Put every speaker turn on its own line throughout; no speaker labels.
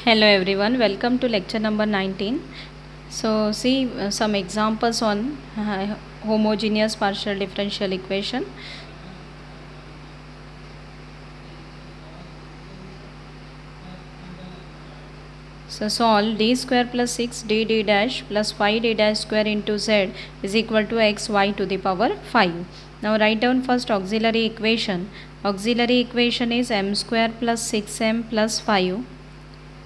Hello everyone, welcome to lecture number 19. So see some examples on homogeneous partial differential equation. So solve d square plus 6 d dash plus 5d dash square into z is equal to xy to the power 5. Now write down first auxiliary equation. Auxiliary equation is m square plus 6m plus 5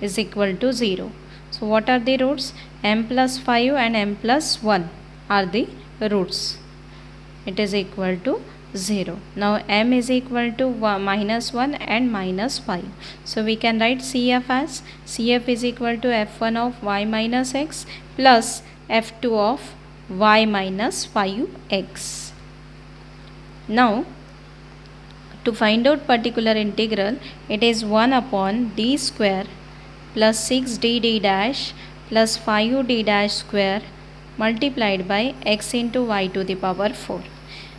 is equal to 0. So what are the roots? M plus 5 and m plus 1 are the roots. It is equal to 0. Now m is equal to minus 1 and minus 5. So we can write CF as CF is equal to f1 of y minus x plus f2 of y minus 5x. Now to find out particular integral, it is 1 upon d square plus 6d dash plus 5d dash square multiplied by x into y to the power 4.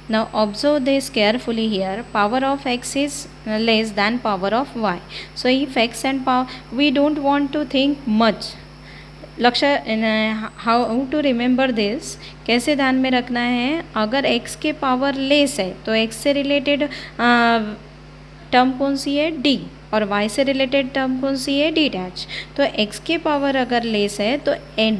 Now observe this carefully here. Power of x is less than power of y. So if x and power, we don't want to think much. लक्ष्य how to remember this, कैसे ध्यान में रखना है? अगर x के power less है तो x से रिलेटेड टर्म कौन सी है? d, और y से रिलेटेड टर्म कौन सी है? d dash. तो x के पावर अगर लेस है तो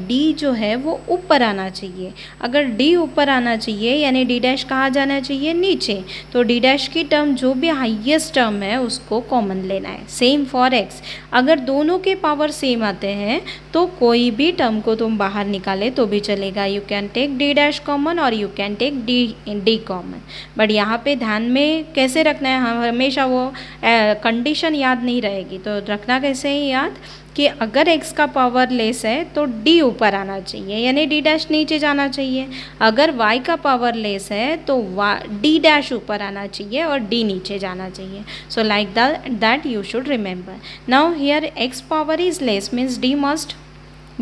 d जो है वो ऊपर आना चाहिए. अगर d ऊपर आना चाहिए यानी d डैश कहाँ जाना चाहिए? नीचे. तो d डैश की टर्म जो भी हाईएस्ट टर्म है उसको कॉमन लेना है. Same for x. अगर दोनों के पावर सेम आते हैं तो कोई भी टर्म को तुम बाहर निकाले तो भी चलेगा. You can take d dash common और you can take d common. But यहाँ पे ध्यान में कैसे रखना है? हम हमेशा वो कंडीशन याद नहीं रहेगी. तो रखना कैसे है याद कि अगर x का पावर लेस है तो d ऊपर आना चाहिए यानी d डैश नीचे जाना चाहिए. अगर y का पावर लेस है तो d डैश ऊपर आना चाहिए और d नीचे जाना चाहिए. So like that you should remember. Now here x power is less means d must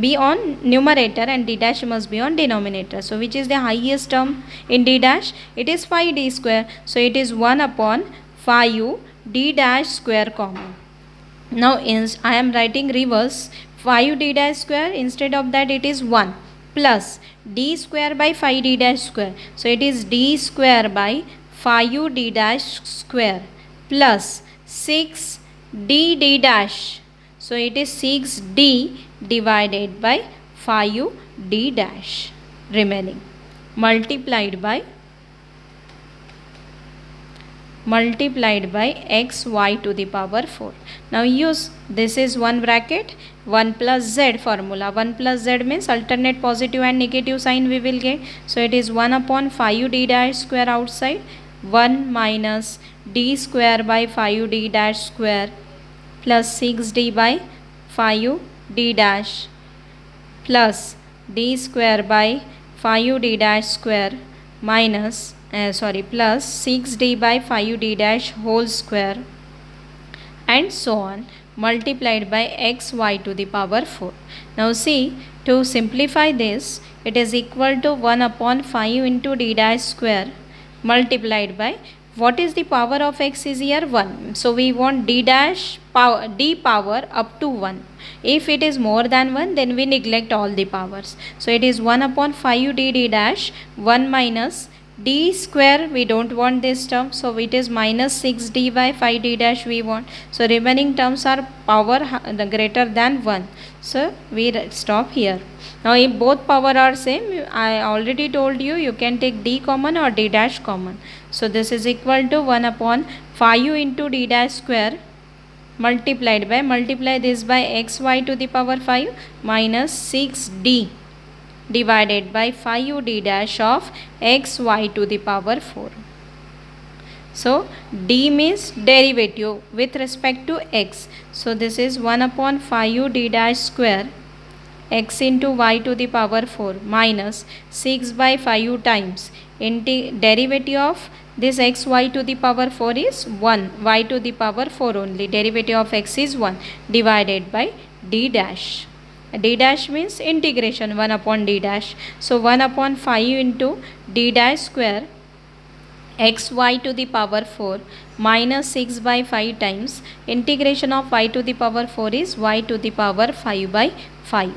be on numerator and d dash must be on denominator. So which is the highest term in d dash? It is 5d square. So it is 1 upon 5 d dash square common. Now I am writing reverse. 5d dash square, instead of that it is 1 plus d square by 5d dash square. So it is d square by 5d dash square plus 6d dash. So it is 6d divided by 5d dash remaining multiplied by xy to the power 4. Now use this is one bracket 1 plus z formula. 1 plus z means alternate positive and negative sign we will get. So it is 1 upon 5d dash square outside 1 minus d square by 5d dash square plus 6d by 5d dash plus d square by 5d dash square minus plus 6d by 5d dash whole square and so on multiplied by xy to the power 4. Now see, to simplify this, it is equal to 1 upon 5 into d dash square multiplied by, what is the power of x is here? 1. So we want d dash power, d power up to 1. If it is more than 1 then we neglect all the powers. So it is 1 upon 5d dash 1 minus d square, we don't want this term, so it is minus 6d by 5d dash we want. So remaining terms are power greater than 1. So we stop here. Now if both power are same, I already told you, you can take d common or d dash common. So this is equal to 1 upon 5 into d dash square multiplied by, multiply this by xy to the power 5 minus 6d divided by 5d dash of xy to the power 4. So d means derivative with respect to x. So this is 1 upon 5d dash square x into y to the power 4 minus 6 by 5 times derivative of this xy to the power 4 is 1, y to the power 4 only, derivative of x is 1 divided by d dash. D dash means integration 1 upon d dash. So 1 upon 5 into d dash square xy to the power 4 minus 6 by 5 times integration of y to the power 4 is y to the power 5 by 5.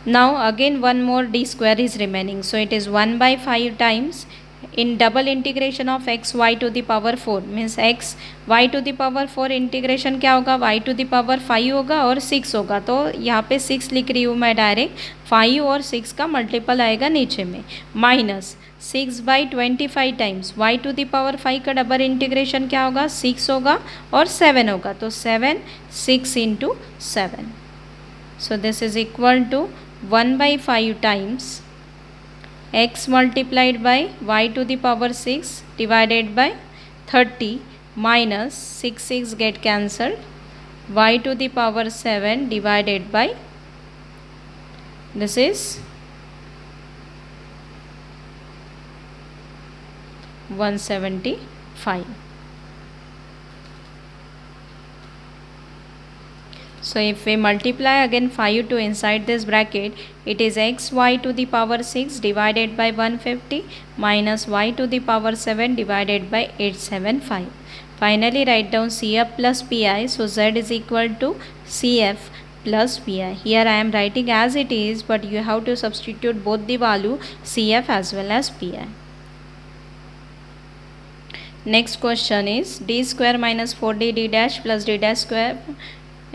Now again one more d square is remaining, so it is 1 by 5 times in double integration of x y to the power 4 means x y to the power 4 integration क्या होगा, y to the power 5 होगा और 6 होगा, तो यहाँ पे 6 लिख रही हूँ मैं डायरेक्ट, 5 और 6 का मल्टीपल आएगा नीचे में, minus 6 by 25 times y to the power 5 का डबल इंटीग्रेशन क्या होगा, 6 होगा और 7 होगा, तो 7 6 into 7. So this is equal to 1 by 5 times x multiplied by y to the power 6 divided by 30 minus 6 get cancelled, y to the power 7 divided by, this is 175. So if we multiply again 5 to inside this bracket, it is xy to the power 6 divided by 150 minus y to the power 7 divided by 875. Finally write down CF plus PI. So Z is equal to CF plus PI. Here I am writing as it is, but you have to substitute both the value CF as well as PI. Next question is d square minus 4d d dash plus d dash square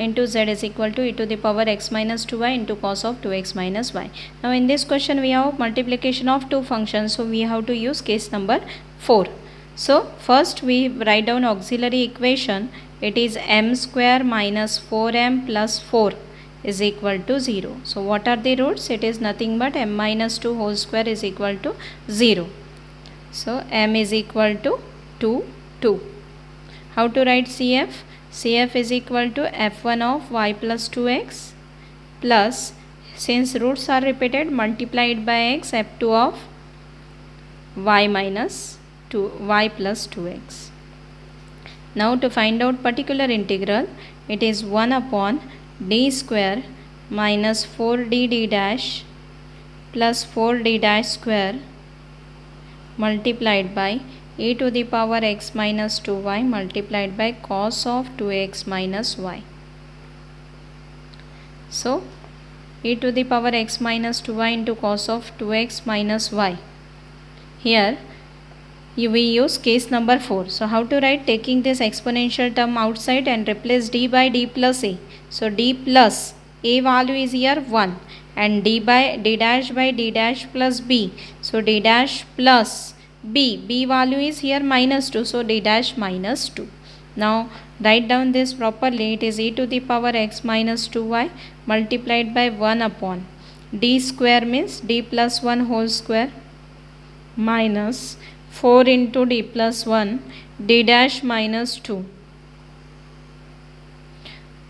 into z is equal to e to the power x minus 2y into cos of 2x minus y. Now in this question we have multiplication of two functions, so we have to use case number 4. So first we write down auxiliary equation. It is m square minus 4m plus 4 is equal to 0. So what are the roots? It is nothing but m minus 2 whole square is equal to 0. So m is equal to 2, 2. How to write CF? CF is equal to f1 of y plus 2x plus, since roots are repeated, multiplied by x, f2 of y minus 2 y plus 2x. Now to find out particular integral, it is 1 upon d square minus 4d d dash plus 4d dash square multiplied by e to the power x minus 2y multiplied by cos of 2x minus y. So e to the power x minus 2y into cos of 2x minus y. Here we use case number 4. So how to write? Taking this exponential term outside and replace d by d plus a. So d plus a value is here 1 and d dash by d dash plus b. So d dash plus b value is here minus 2, so d dash minus 2. Now write down this properly. It is e to the power x minus 2y multiplied by 1 upon d square means d plus 1 whole square minus 4 into d plus 1 d dash minus 2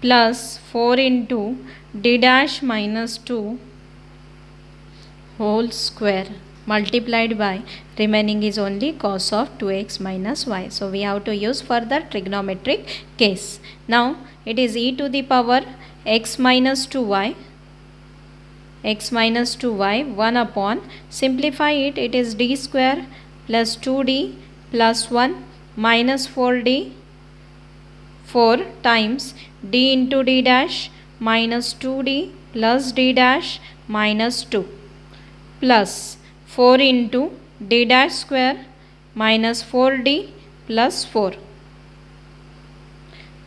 plus 4 into d dash minus 2 whole square multiplied by remaining is only cos of 2x minus y. So we have to use further trigonometric case. Now it is e to the power x minus 2y 1 upon, simplify it, it is d square plus 2d plus 1 minus 4d 4 times d into d dash minus 2d plus d dash minus 2 plus 4 into d dash square minus 4d plus 4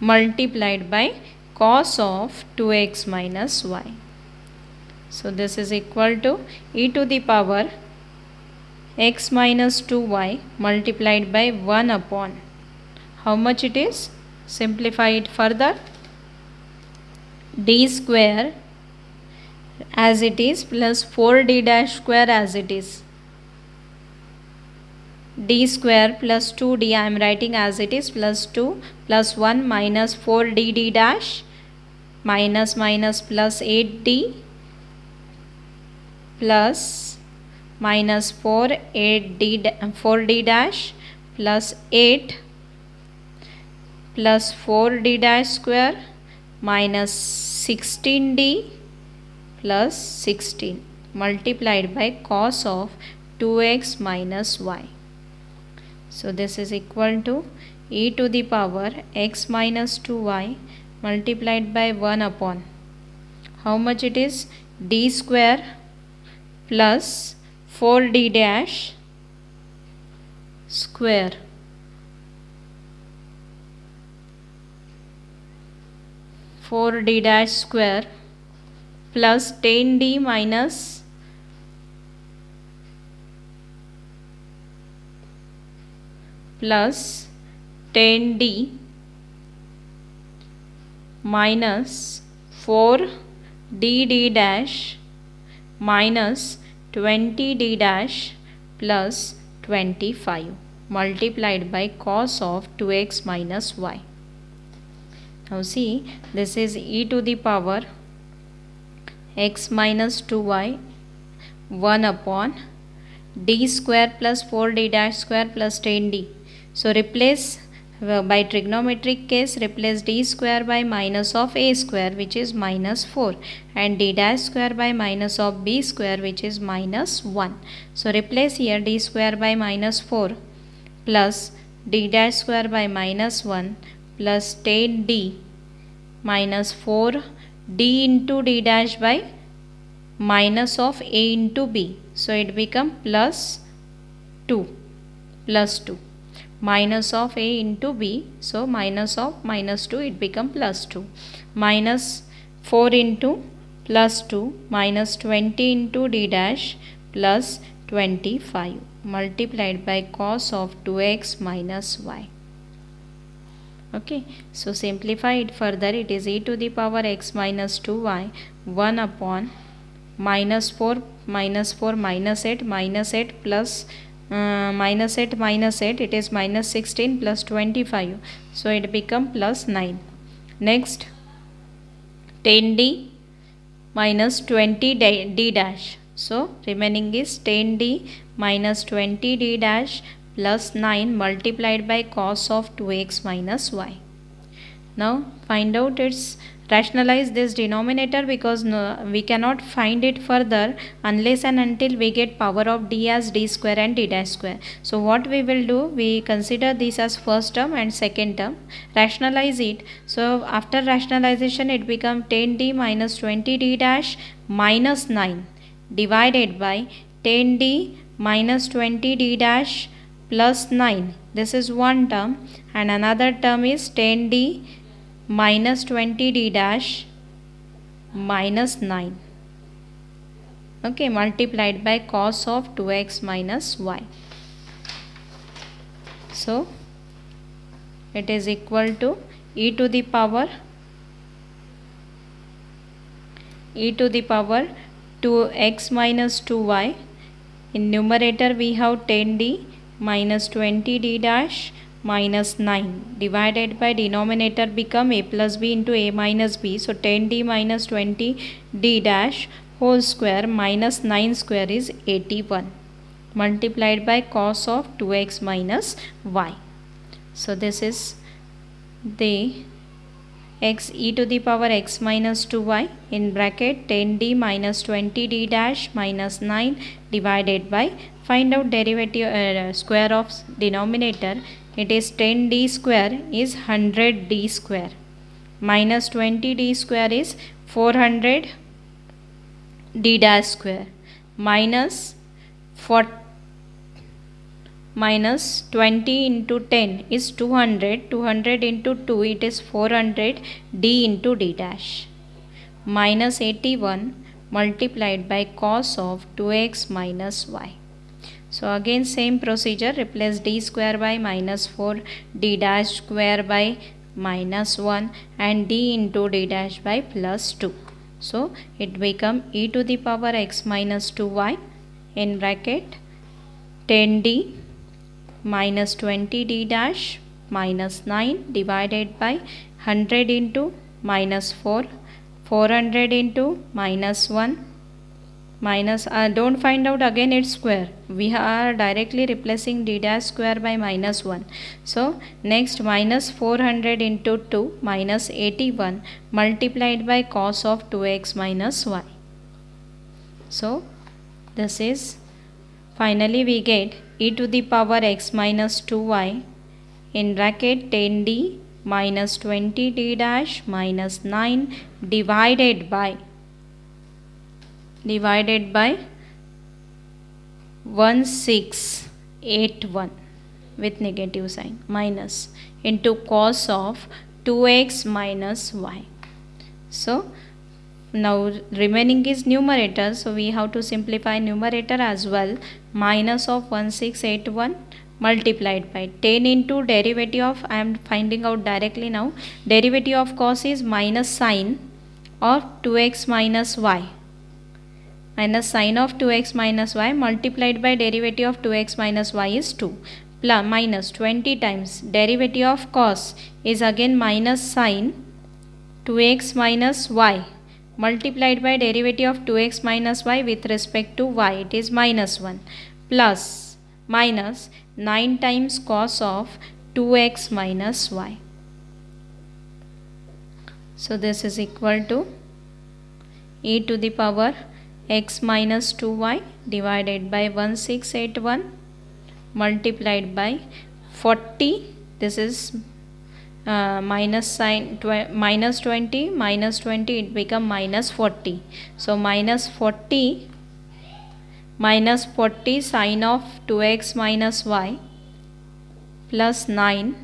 multiplied by cos of 2x minus y. So this is equal to e to the power x minus 2y multiplied by 1 upon, how much it is? Simplify it further, d square as it is plus 4d dash square as it is, d square plus 2d I am writing as it is plus 2 plus 1 minus 4d d dash minus plus 8d plus minus 4d dash plus 8 plus 4d dash square minus 16d plus 16 multiplied by cos of 2x minus y. So this is equal to e to the power x minus 2y multiplied by 1 upon, how much it is, d square plus 4d dash square, square plus 10d minus plus 10d minus 4d dash minus 20d dash plus 25 multiplied by cos of 2x minus y. Now see, this is e to the power x minus 2y 1 upon d square plus 4d dash square plus 10d. So replace by trigonometric case, replace d square by minus of a square, which is minus 4, and d dash square by minus of b square, which is minus 1. So replace here d square by minus 4 plus d dash square by minus 1 plus 10d minus 4d into d dash by minus of a into b. So it become plus 2 minus of a into b. So minus of minus 2, it become plus 2 minus 4 into plus 2 minus 20 into d dash plus 25 multiplied by cos of 2x minus y. Okay, so simplify it further. It is e to the power x minus 2y 1 upon minus 4 minus 8 minus 8 plus minus 8 minus 8, it is minus 16 plus 25. So it become plus 9. Next 10d minus 20d dash. So remaining is 10d minus 20d dash plus 9 multiplied by cos of 2x minus y. Now find out its, rationalize this denominator, because we cannot find it further unless and until we get power of d as d square and d dash square. So what we will do, we consider this as first term and second term, rationalize it. So after rationalization it become 10d minus 20d dash minus 9 divided by 10d minus 20d dash plus 9. This is one term, and another term is 10d minus 20d dash minus 9. Okay, multiplied by cos of 2x minus y. So it is equal to e to the power 2x minus 2y. In numerator we have 10d minus 20d dash minus 9 divided by denominator become a plus b into a minus b. So 10d minus 20d dash whole square minus 9 square is 81 multiplied by cos of 2x minus y. So this is the x e to the power x minus 2y in bracket 10d minus 20d dash minus 9 divided by, find out derivative square of denominator. It is 10d square is 100d square minus 20d square is 400d dash square minus 20 into 10 is 200. 200 into 2, it is 400 d into d dash minus 81 multiplied by cos of 2x minus y. So again same procedure, replace d square by minus 4, d dash square by minus 1 and d into d dash by plus 2. So it become e to the power x minus 2y in bracket 10d minus 20d dash minus 9 divided by 100 into minus 4, 400 into minus 1 minus, don't find out again its square, we are directly replacing d dash square by minus 1. So next minus 400 into 2 minus 81 multiplied by cos of 2x minus y. So this is Finally we get e to the power x minus 2y in bracket 10d minus 20d dash minus 9 divided by 1681 with negative sign minus into cos of 2x minus y. So now remaining is numerator, so we have to simplify numerator as well. Minus of 1681 multiplied by 10 into derivative of, I am finding out directly now, derivative of cos is minus sine of 2x minus y, minus sine of 2x minus y multiplied by derivative of 2x minus y is 2, plus minus 20 times derivative of cos is again minus sine 2x minus y multiplied by derivative of 2x minus y with respect to y, it is minus 1, plus minus 9 times cos of 2x minus y. So this is equal to e to the power x minus 2y divided by 1681 multiplied by 40, this is minus sign minus 20 it become minus 40, so minus 40 sine of 2x minus y plus 9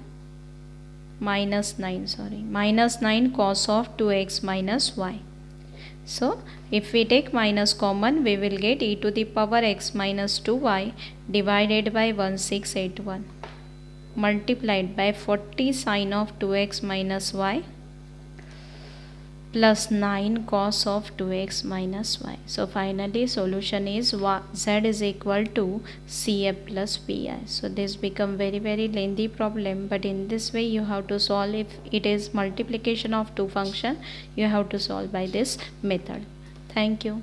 minus 9 cos of 2x minus y. So if we take minus common, we will get e to the power x minus 2y divided by 1681 multiplied by 40 sine of 2x minus y plus 9 cos of 2x minus y. So finally solution is z is equal to CF plus PI. So this become very lengthy problem, but in this way you have to solve. If it is multiplication of two function, you have to solve by this method. Thank you.